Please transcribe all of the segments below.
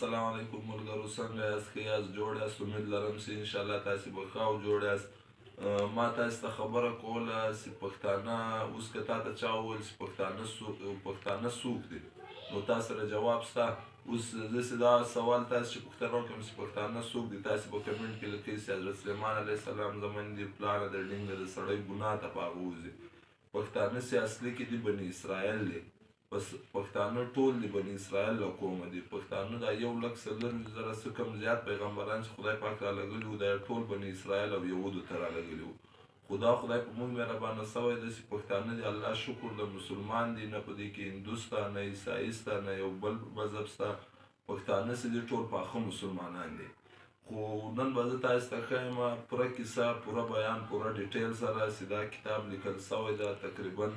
السلام علیکم ملګرو، څنګه یاست؟ ښه یاست؟ جوړ یاست؟ امید لرم چې انشاءالله تاسې به ښه او جوړ یاست. ما تاسې ته خبره کوله چې پښتانه اوس که تا ته چا وویل چې پښتانه څوک دي، نو تا سره جواب شته؟ اوس زه چې دا سوال تاسې چې پوښتنه وکړم چې پښتانه څوک دي، تاسې به کمنټ کې لیکئ چې حضرت سلیمان علیه السلام زمن دي، پلاره د ډینګه د سړی ګناه ته په هغه وځي. پښتانه چې اصلي کې دي بني اسرائیل دي، بس پښتانه ټول د بني اسرائیل له قومه دي. پښتانه دا 1,40,000 څه کم زیات پیغمبران چې خدای پاک را لګلي وو، دا ټول بني اسرائیل او یهودو ته را لګلي وو. خو دا خدای په موږ مهربانه سوی دی چې پښتانه د الله شکر د مسلمان دي، نه په دې کې هندو سته، نه عیسایي سته، نه یو بل مذهب سته. پښتانه چې دي ټول پاخه مسلمانان دي. خو نن به زه تاسې ته ښیم پوره کیسه، پوره بیان، پوره ډیټیل سره چې دا کتاب لیکل سوی ده. تقریبا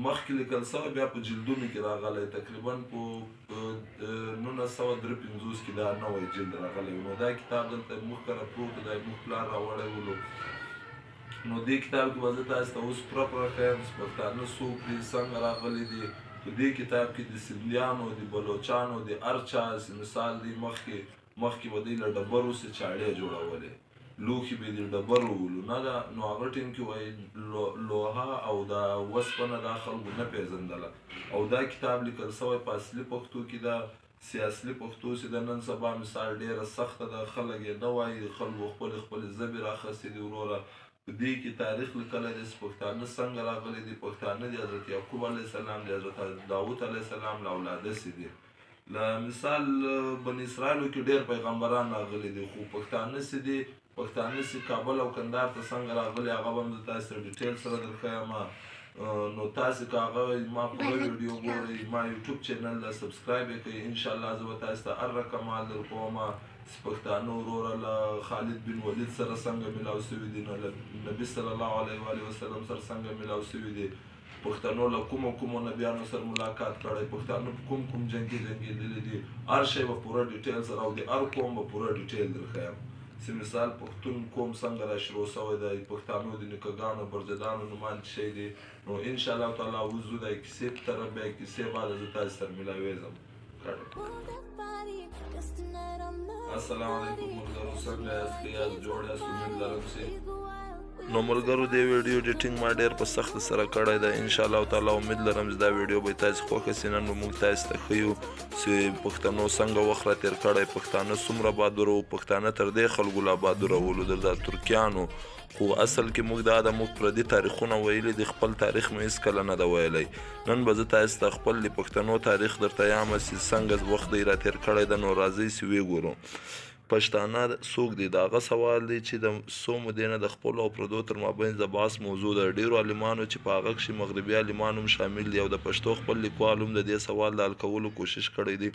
مخکې لیکل سوی، بیا په جلدونو کې راغلی، تقریبا په 1953 کې دا نوی جلد راغلی. نو دا کتاب دلته موږ کره پروت دی، موږ پلار راوړی ولو. نو دې کتاب کې به زه تاسې ته اوس پوره ښیم چې پښتانه څوک دي، څنګه راغلي دي. په دې کتاب کې د سندیانو، د بلوچانو، د هر چا مثال دی. مخکې به دوی له ډبرو څخه چاړې جوړولې، لوښي به یې د ډبرو ولو نه ده. نو هغه ټیم کې وایي لوحه او دا وسپنه دا خلکو نه پېژندله. او دا کتاب لیکل سوی په اصلي پښتو کې ده. اصلي پښتو چې د نن سبا مثال ډېره سخته ده، خلک یې نه وایي، خلکو خپلې ژبې راخیستې دي. وروره په دې کې تاریخ لیکلی دی چې پښتانه څنګه راغلي دي. پښتانه د حضرت یعقوب علیه السلام، د حضرت داود علیه السلام له اولاده چې دي. مثال بني اسرائیلو کې ډېر پیغمبران راغلي دي، خو پښتانه چې دي، پښتانه چې کابل او کندهار ته څنګه راغلي، هغه به هم زه تاسې ته ډیټیل سره درښیم. نو تاسې که هغه ما پوره ویډیو ګورئ، ما یوټیوب چینل له سبسکرایب یې کړئ، انشاءالله زه به تاسې ته هر رقم مال درکوم چې پښتانه وروره له خالد بن ولید سره څنګه میلاو شوي دي، له نبي صلی الله علیه وسلم سره څنګه میلاو شوي دي، پښتنو له کومو نبیانو سره ملاقات کړی، پښتانه په کوم جنګ کې جنګېدلي دي. هر شی به پوره ډیټیل سره او د هر قوم به پوره ډیټیل درښیم چې مثال پښتون قوم څنګه را شروع سوی دی، پښتانو د نیکهګانو برجدانو نومان څه شی دی. نو انشاءالله تعالی اوس ځو د کیسې په طرف، بیا کیسې بعد زه تاسې سره میلاویږم. السلام علیکم ملګرو، څنګه یاست؟ ښه یاست؟ جوړ یاست؟ امید لرم چې نو ملګرو دې ویډیو ایډیټینګ ما ډېر په سخت سره کړی دی. انشاءالله تعالی امید لرم چې دا ویډیو به تاسې خوښه شي. نن به موږ تاسې ته ښیو چې پښتنو څنګه وخت را تېر کړی، پښتانه څومره بهادره وو، پښتانه تر دې خلکو لا بهادره ولو د ترکیانو. خو اصل کې موږ دا د موږ پردي تاریخونه ویلي دي، خپل تاریخ مې هېڅکله نه ده ویلی. نن به زه تاسې ته خپل د پښتنو تاریخ درته یامه چې څنګه وخت دی را تېر کړی ده. نو راځئ چې وګورو پښتانه څوک دي. دا هغه سوال دی چې د څو مودې نه د خپلو او پردو تر مابین د بحث موضوع ده. ډېرو عالمانو چې په هغه کښې مغربي عالمان هم شامل دي او د پښتو خپل لیکوال هم د دې سوال د حل کولو کوشش کړی دی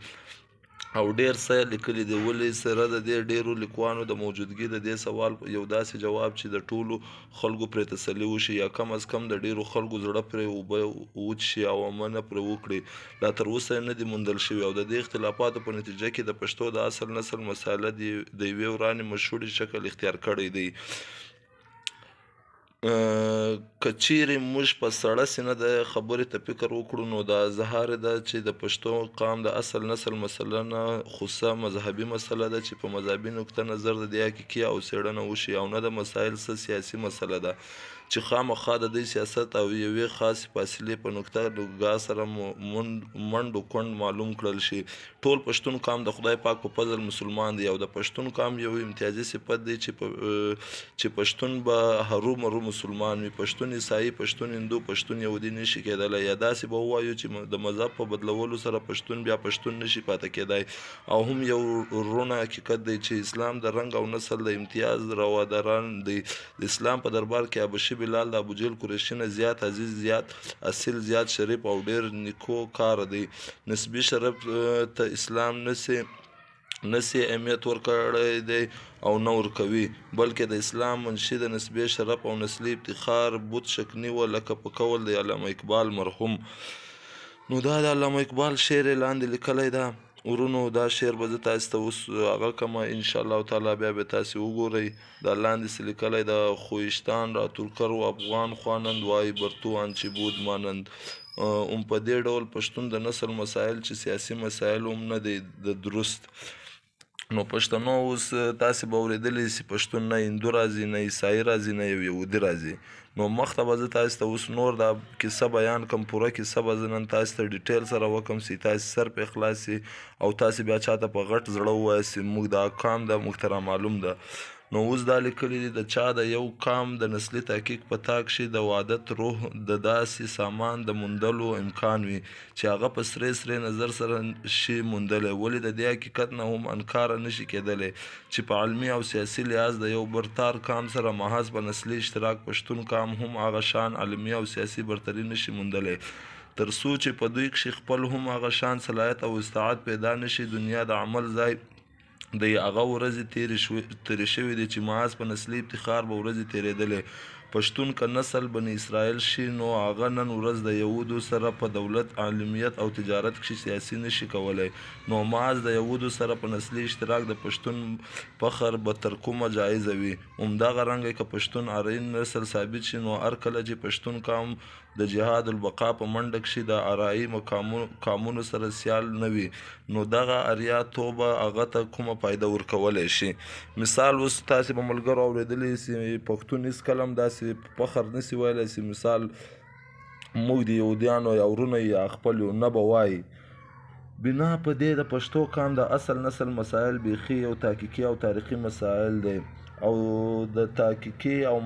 او ډېر څه یې لیکلي دي. ولې سره د دې ډېرو لیکوانو د موجودګي د دې سوال یو داسې جواب چې د ټولو خلکو پرې تسلي وشي، یا کم از کم د ډېرو خلکو زړه پرې اوبه وچشي او امنه پرې وکړي، لا تر اوسه یې نه دي موندل شوي. او د دې اختلافاتو په نتیجه کې د پښتو د اصل نسل مساله د یوې ورانې مشهورې شکل اختیار کړی دی. که چیرې موږ په سړه سینه د خبرې ته فکر وکړو، نو دا اظهار ده چې د پښتو قام د اصل نسل مسله نه خصوصا مذهبي مسله ده چې په مذهبي نقطه نظر د دې حقیقي او څېړنه وشي، او نه د مسایل څه سیاسي مسله ده چې خامخا د دوی سیاست او یوې خاصې فاصلې په نقطه نګاه سره منډ و کونډ معلوم کړل شي. ټول پښتون قام د خدای پاک په فضل مسلمان دی، او د پښتون قام یو امتیازي صفت دی چې پښتون به هرومرو مسلمان وي. پښتون عیسائی، پښتون هندو، پښتون یهودي نشي کېدلی. یا داسې به ووایو چې د مذهب په بدلولو سره پښتون بیا پښتون نشي پاتې کېدی. او هم یو رونه حقیقت دی چې اسلام د رنګ او نسل د امتیاز رواداران دی. د اسلام په دربار کې حبشي بلال د ابوجهل قریشي نه زیات عزیز، زیات اصیل، زیات شریف او ډېر نیکو کار دی. نسبي شرف ته اسلام نسي اهمیت ورکړی دی او نه ورکوي، بلکې د اسلام منشي د نسبي شرف او نسلي افتخار بت شکني وه، لکه په قول د علامه اقبال مرحوم. نو دا د علامه اقبال شعر یې لاندې لیکلی ده. ورونو دا شعر به زه تاسې ته اوس هغه کړمه، انشاءالله تعالی بیا به تاسې وګورئ. دا لاندې څه لیکلی ده: خویشتن را ترکر و افغان خوانند، وای بر تو آنچه بود مانند. په دې ډول پښتون د نسل مسایل چې سیاسي مسایل هم نه دی د درست. نو پښتنو اوس تاسې به اورېدلی سي پښتون نه هندو راځي نه عیسایي راځي نه یو یهودي راځي. نو مخته به زه تاسې ته اوس نور دا کیسه بیان کړم، پوره کیسه به زه نن تاسې ته ډیټیل سره وکړم چې تاسې سر پرې خلاص سي او تاسې بیا چاته په غټ زړه ووایاست چې موږ دا قام ده موږ ته رامعلوم ده. نو اوس دا لیکلي دي د چا د یو قام د نسلي تحقیق په تا کښې د وحدت روح د داسې سامان د موندلو امکان وي چې هغه په سرې نظر سره شي موندلی، ولې د دې حقیقت نه هم انکاره نشي کېدلی چې په علمي او سیاسي لحاظ د یو برتر قام سره محض په نسلي اشتراک پښتون قام هم هغه شان علمي او سیاسي برتري نشي موندلی تر څو چې په دوی کښې خپل هم هغه شان صلاحیت او استعداد پیدا نشي. دنیا د عمل ځای د هغه ورځې تېرې شوې دي چې محض په نسلي افتخار به ورځې تېرېدلې. پښتون که نسل بني اسرائیل شي نو هغه نن ورځ د یهودو سره په دولت عالمیت او تجارت کښې سیاسي نشي کولی. نو محض د یهودو سره په نسلي اشتراک د پښتون فخر به تر کومه جایزه وي. همدغه رنګه که پښتون آرین نسل ثابت شي نو هر کله چې پښتون قام د جهاد البقا په منډه کښې د ارایي قامونو سره سیال نه وي نو دغه اریا توبه هغه ته کومه فایده ورکولی شي. مثال اوس تاسې به ملګرو اورېدلی سي پښتون هېڅکله هم داسې په فخر نسي ویلی سي مثال موږ د یهودیانو یا ورونه یا خپل یو نه به وایي. بنا په دې د پښتو قام د اصل نسل مسایل بیخي یو تحقیقي او تاریخي مسایل دی او د تحقیقي او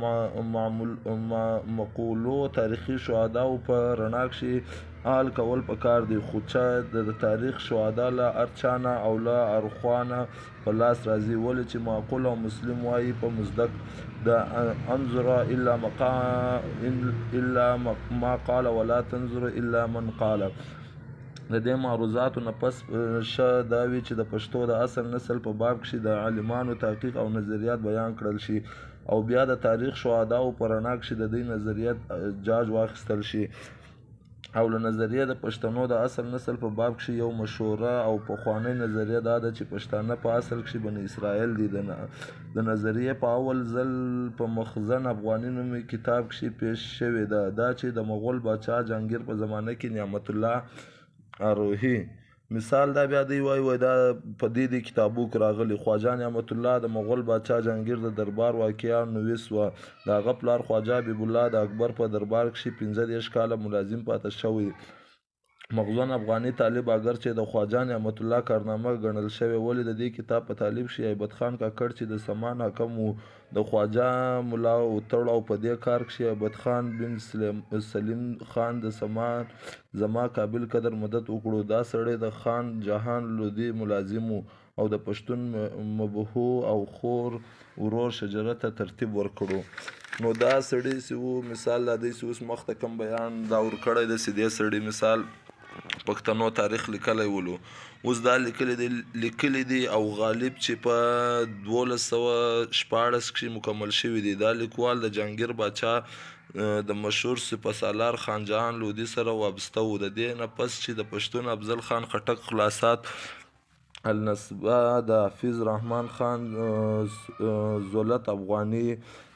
مقولو تاریخي شهداو په رڼا کښې حال کول پکار دي، خو چې د تاریخ شهدا له هر چا نه او له هر نه په لاس راځي، ولې چې معقول او مسلم وایي په مصدق د انظر الا ما قال ولا تنظر الا من قال. د دې معروضاتو نه پس ښه دا وي چې د پښتو د اصل نسل په باب کښې د عالمانو تحقیق او نظریات بیان کړل شي او بیا د تاریخ شهداو په رڼا کښې د دوی نظریات جاج واخیستل شي. او له نظریې د پښتنو د اصل نسل په باب کښې یو مشهوره او پخوانۍ نظریه دا ده چې پښتانه په اصل کښې بني اسرائیل دي. د نظریې په اول ځل په مخزن افغاني نومي کتاب کښې پیش شوې ده. دا چې د مغول باچا جهانګیر په زمانه کې نعمت الله اروهي مثال دا بیا دی وای دا په دې کتابو کې راغلی. خواجه نعمت الله د مغول باچا جهانګیر د دربار واقعه نویس وه. د هغه پلار خواجه حبیب الله د اکبر په دربار کښې 15 کاله ملازم پاته شوی. مخزن افغاني طالب اگر چې د خواجه نعمت الله کارنامه ګڼل شوی، ولې د دې کتاب په طالب کښې ایبت خان کاکړ چې د سمان حکم و د خواجه ملا وتړ او په دې کار کښې ایبت خان بن سلیم خان د سمان زما قابل قدر مدد وکړو. دا سړی د خان جهان لودي ملازم و او د پښتون مبهو او خور ورور شجره ته ترتیب ورکړو. نو دا سړی چې و مثال دا دی چې اوس مخته کوم بیان دا ورکړی ده چې دې سړي مثال پښتنو تاریخ لیکلی ولو. اوس دا لیکلی دی او غالب چې په 1214 کښې مکمل شوي دي. دا لیکوال د جهانګیر باچا د مشهور سپهسالار خان جهان لودي سره وابسته و. د دې نه پس چې د پښتون افضل خان خټک خلاصات النسبه د حفیظ رحمان خان زولت افغاني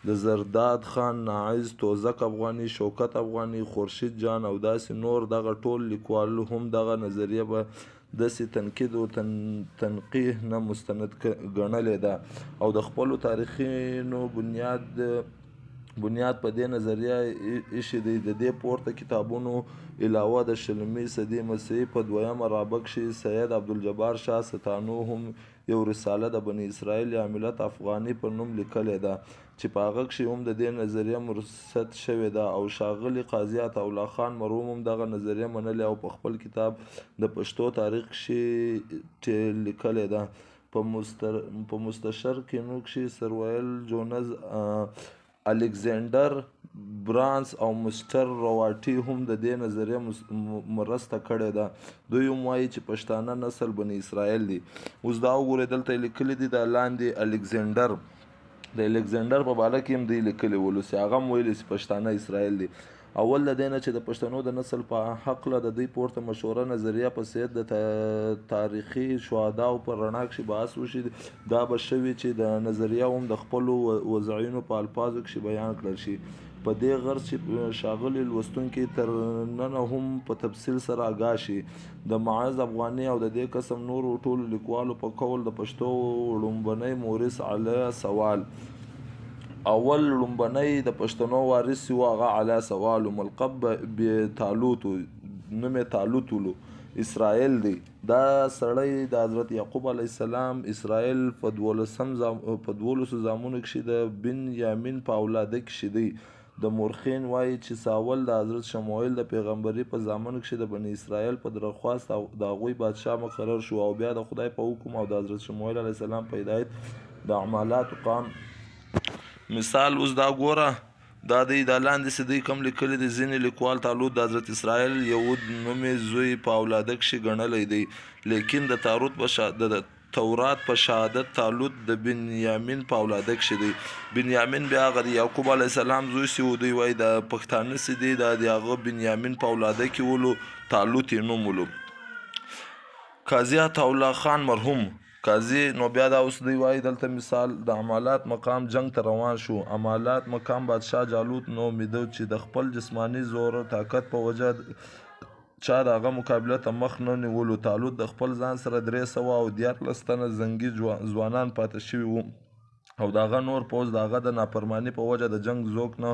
د زرداد خان ناعز توزک افغاني شوکت افغاني خورشید جان او داسې نور دغه ټول لیکوال هم دغه نظریه به داسې تنقید او تنقیح نه مستند ګڼلې ده او د خپلو تاریخینو بنیاد په دې نظریه ایښی دی. د دې پورته کتابونو علاوه د 20مې صدۍ مسیحي په 2مه رابعه کښې سید عبدالجبار شاه ستانو هم یو رساله د بني اسرائیل یا ملت افغاني په نوم لیکلې ده چې په هغه کښې هم د دې نظریه مرصد شوې ده او ښاغلي قاضي عطاالله خان مرحوم هم دغه نظریه منلې او په خپل کتاب د پښتو تاریخ کښې لیکلې ده. په مستشر کینو کښې سر ویل جونز الکزاندر برانس او مستر رواټي هم د دې نظریه مرسته کړې ده. دوی هم وایي چې پښتانه نسل بني اسرائیل دي. اوس دا وګورئ دلته لیکلي دي د لاندې الکزاندر په باره کې هم دوی لیکلي ولو چې هغه هم ویلي چې پښتانه اسرائیل دي. اول د دې نه چې د پښتنو د نسل په هکله د دوی پورته مشهوره نظریه په څېر د تاریخي شهداو په رڼا کښې بحث وشي. دا به ښه وي چې د نظریه هم د خپلو وضعینو په الفاظو کښې بیان کړل شي. په دې غرض چې ښاغلي لوستونکي تر ننه هم په تفصیل سره آګاه شي. د معاذ افغاني او د دې قسم نورو ټولو لیکوالو په قول د پښتو لومړنی مورث علیه سوال اول لومبنی د پښتنو وارث و هغه علی سوال ملقب به تالوت نوم تالوت ولو اسرائیل دی. دا سړی د حضرت یعقوب علیه السلام اسرائیل په 12 زامنو کښې د بنیامین په اولاده کښې دی. د مورخین وایي چې ساول د حضرت شموئیل د پیغمبري په زامنو کښې د بني اسرائیل په درخواست د هغوی بادشاه مقرر شو او بیا د خدای په حکم او د حضرت شموئیل علیه السلام په هدایت د اعمالاتو قام مثال اوس دا ګوره دا دی دا لاندې څه دی کوم لیکلی دی. ځینې لیکوال تالوت د حضرت اسرائیل یهود نومې زوی په اولاده کښې ګڼلی دی، لیکن د تورات په شهادت تالوت د بنیامین په اولاده کښې دی. بنیامین بیا هغه د یعقوب علیه السلام زوی سي و دوی وایي د پښتانه څه دی دا د هغه بنیامین په اولاده کښې ولو تالوت یې نوم ولو. قاضي عطاالله خان مرحوم قاضي نو بیا دا اوس دوی وایي دلته مثال د عمالات مقام جنگ ته روان شو. عمالات مقام بادشاه جالوت نومېده چې د خپل جسماني زور او طاقت په وجه چا د هغه مقابله ته مخ نه نیولو. تالوت د خپل ځان سره 314 تنه زنګي ځوانان پاتې شوي وو او د هغه نور پوځ د هغه د نافرماني په وجه د جنگ ذوق نه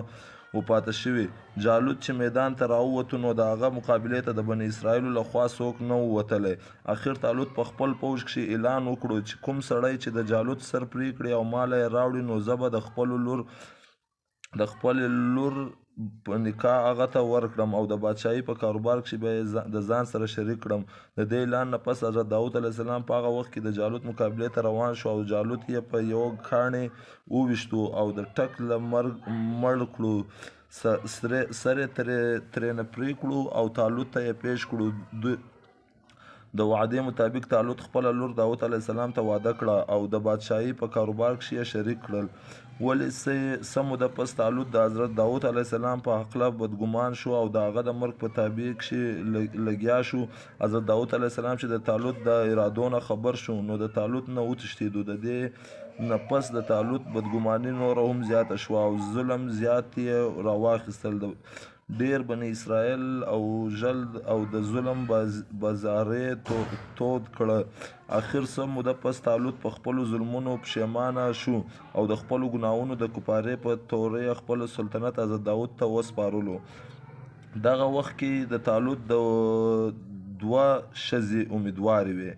و پاتې شوي. جالوت چې میدان ته راووتو نو د هغه مقابلې ته د بني اسرائیلو لخوا څوک نه ووتلی. اخر تالوت په خپل پوځ کښې اعلان وکړو چې کوم سړی چې د جالوت سر پرې کړي او ماله یې راوړي نو زه به د خپلې لور په نکاح هغه ته ورکړم او د بادشاهۍ په کاروبار کښې به یې د ځان سره شریک کړم. د دې اعلان نه پس حضرت داود علیه السلام په هغه وخت کې د جالوت مقابلې ته روان شو او جالوت یې په یوه کاڼي وویشتو او د ټک له مرګ مړ کړو. سر یې ترېنه پرې کړو او تالوت ته یې پیش کړو. د وعدې مطابق تالوت خپله لور داود علیه السلام ته واده کړه او د بادشاهۍ په کاروبار کښې یې شریک کړل. ولې څه موده پس تالوت د حضرت داود علیه السلام په هکله بدګمان شو او د هغه د مرګ په تابع کښې لګیا شو. حضرت داود علیه السلام چې د تالوت د ارادو نه خبر شو نو د تالوت نه وتښتېدو. د دې نه پس د تالوت بدګماني نوره هم زیاته شوه او ظلم زیات یې راواخیستل. ډېر بني اسرائیل او جلد او د ظلم بازارې تود کړه. اخر څه موده پس تالوت په خپلو ظلمونو پښیمانه شو او د خپلو ګناهونو د کفارې په تورې خپل سلطنت حضرت داود ته وسپارلو. دغه وخت کې د تالوت د 2 ښځې امیدوارې وې.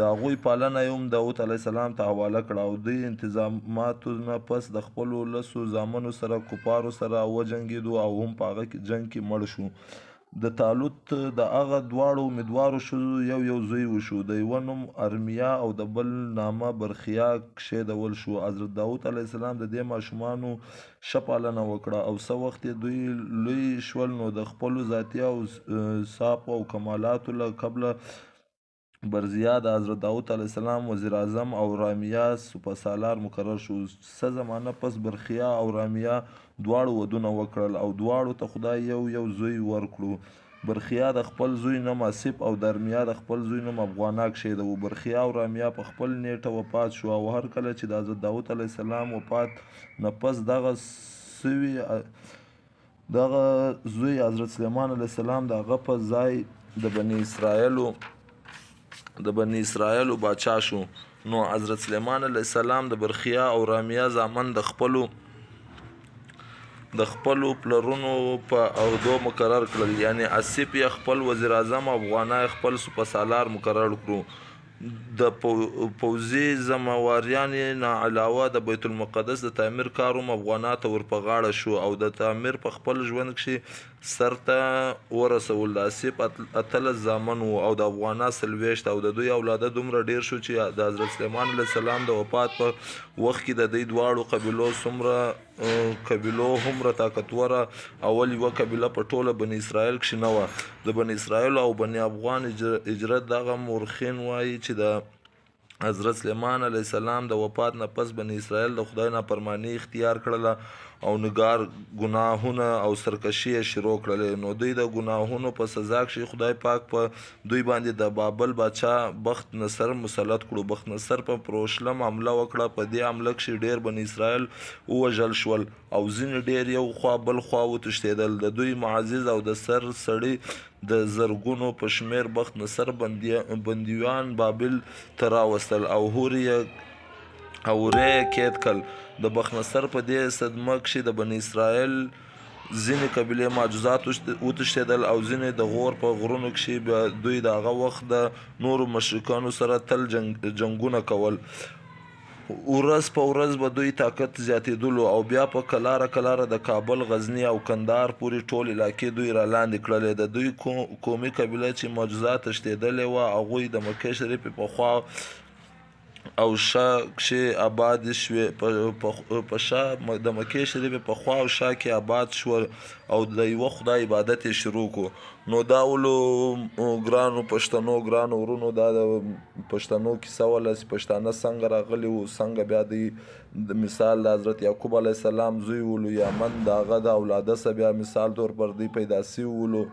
د هغوی پالنه یې هم داود علیه السلام ته حواله کړه او دوی انتظاماتو نه پس د خپلو 10 زامنو سره کفارو سره وجنګېدو او هم په هغه جنګ کې مړ شو. د تالوت د هغه دواړو امیدوارو ښځو یو زوی وشو. د یوه نوم ارمیا او د بل نامه برخیا کښېدول شو. حضرت داود علیه السلام د دې ماشومانو ښه پالنه وکړه او څه وخت یې دوی لوی شول نو د خپلو ذاتي اوصافو او کمالاتو له کبله برزیا د حضرت داود علیه السلام وزیر اعظم او رامیا سپهسالار مقرر شو. څه زمانه پس برخیا او رامیا دواړو ودونه وکړل او دواړو ته خدای یو زوی ورکړو. برخیا د خپل زوی نوم آصف او د ارمیا د خپل زوی نوم افغانا کښېده. برخیا او رامیا په خپل نیټه وفات شو او هر کله چې د حضرت داود علیه السلام وفات نه پس دغه زوی حضرت سلیمان علیه السلام د هغه په ځای د بني اسرائیلو باچا شو. نو حضرت سلیمان علیه السلام د برخیا او رامیا زامن د خپلو پلرونو په عهدو مقرر کړل، یعنی آصف یې خپل وزیر اعظم او افغانا یې خپل سپهسالار مقرر کړو. د پوځي ذمهواریانې نه علاوه د بیت المقدس د تعمیر کار هم افغانا ته ور په غاړه شو او د تعمیر په خپل ژوند کښې سر ته ورسول. د آصف 18 زامن وو او د افغانا 40 او د دوی اولاده دومره ډېر شو چې د حضرت سلیمان علیه السلام د وفات په وخت کې د دوی دواړو قبیلو هومره طاقتوره اول یوه قبیله په ټوله بني اسرائیل کښې نه وه. د بني اسرائیلو او بني افغان هجرت دغه مورخین وایي چې د حضرت سلیمان علیه السلام د وفات نه پس بني اسرائیل د خدای نافرماني اختیار کړله او نګار ګناهونه او سرکشي یې شروع کړلې. نو دوی د ګناهونو په سزا کښې خدای پاک په دوی باندې د بابل باچا بخت نصر مسلط کړو. بخت نصر په پروشلم حمله وکړه. په دې حمله کښې ډېر بني اسرائیل ووژل شول او ځینې ډېر یو خوا بل خوا وتښتېدل. د دوی معزز او د سر سړي د زرګونو په شمېر بخت نصر بندیوان بابل ته راوستل او هورې یې قید کړل. د بخت نصر په دې صدمه کښې د بني اسرائیل ځینې قبیلې معجزات وتښتېدل او ځینې د غور په غرونو کښې بیا دوی د هغه وخت د نورو مشرکانو سره تل جنګونه کول. ورځ په ورځ به دوی طاقت زیاتېدلو او بیا په کلاره د کابل، غزني او کندهار پورې ټول علاقې دوی را لاندې کړلې. د دوی قومي قبیله چې معجزات تښتېدلې وه هغوی د مکې شریفې په خوا او شا کښې آباد شوې. په شا د مکې شریفې په خوا او شا کې آباد شول او د یوه خدای عبادت یې شروع کړو. نو دا ولو ګرانو پښتنو، ګرانو ورونو، دا د پښتنو کیسه وله چې پښتانه څنګه راغلي وو، څنګه بیا دوی د مثال د حضرت یعقوب علیه السلام زوی ولو یمن د هغه د اولاده څخه بیا مثال طور پر دوی پیدا سوي ولو.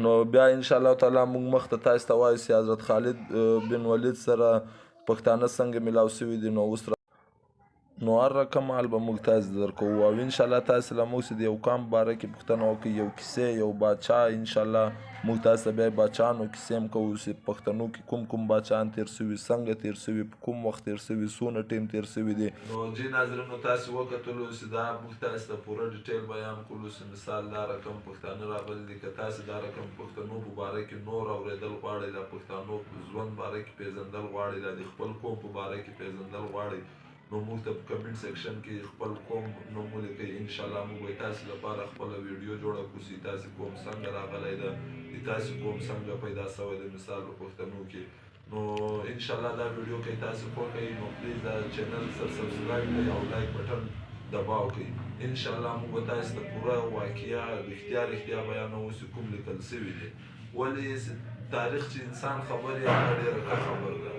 نو بیا انشاءالله تعالی موږ مخته تاسو ته وایو چې حضرت خالد بن ولید سره پښتانه څنګه ملاو سوي دي. نو هر رقم حال به موږ تاسو ته درکوو او انشاءالله تاسو له موږ څخه د یو قام په باره کې پوښتنه وکړئ، یو کیسې، یو باچا. انشاءالله موږ تاسو ته بیا باچاانو کیسې هم کوو چې پښتنو کې کوم باچاان تېر سوي، څنګه تېر سوي، په کوم وخت تېر سوي، څونه ټیم تېر سوي دي. نو جی ناظرینو تاسو وکتلو چې دا موږ تاسو ته پوره ډیټیل بیان کړو چې مثال دا رقم پښتانه راغلي دي. که تاسو دا رقم پښتنو په باره کې نور اورېدل غواړئ، د پښتنو په ژوند باره کې پیژندل غواړئ، د خپل قوم په باره کې پیژندل غواړئ، نو موږ ته په کمنټ سیکشن کې خپل قوم نوم ولیکئ. انشاءالله موږ به تاسو لپاره خپله ویډیو جوړه کړو چې تاسو قوم څنګه راغلی ده، د تاسو قوم څنګه پیدا سوی دی مثال په پښتنو کې. نو انشاءالله دا ویډیو که تاسو خوښوئ نو پلیز دا چینل سره سبسکرایب کړئ او لایک بټن دباو کړئ. انشاءالله موږ به تاسو ته پوره واقعه رښتیا بیانوو چې کوم لیکل سوي دي. ولې تاریخ چې انسان خبر یې هغه ډېره ښه خبر ده.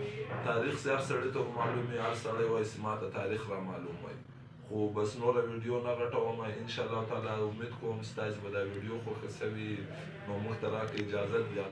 تاریخ چې هر سړي ته معلوم وي، هر سړی وایي چې ما ته تاریخ را معلوم وایي. خو بس نوره ویډیو نه غټوم. انشاءالله تعالی امید کوم چې تاسو به دا ویډیو خوښه سوي نو موږ ته راکړئ اجازت.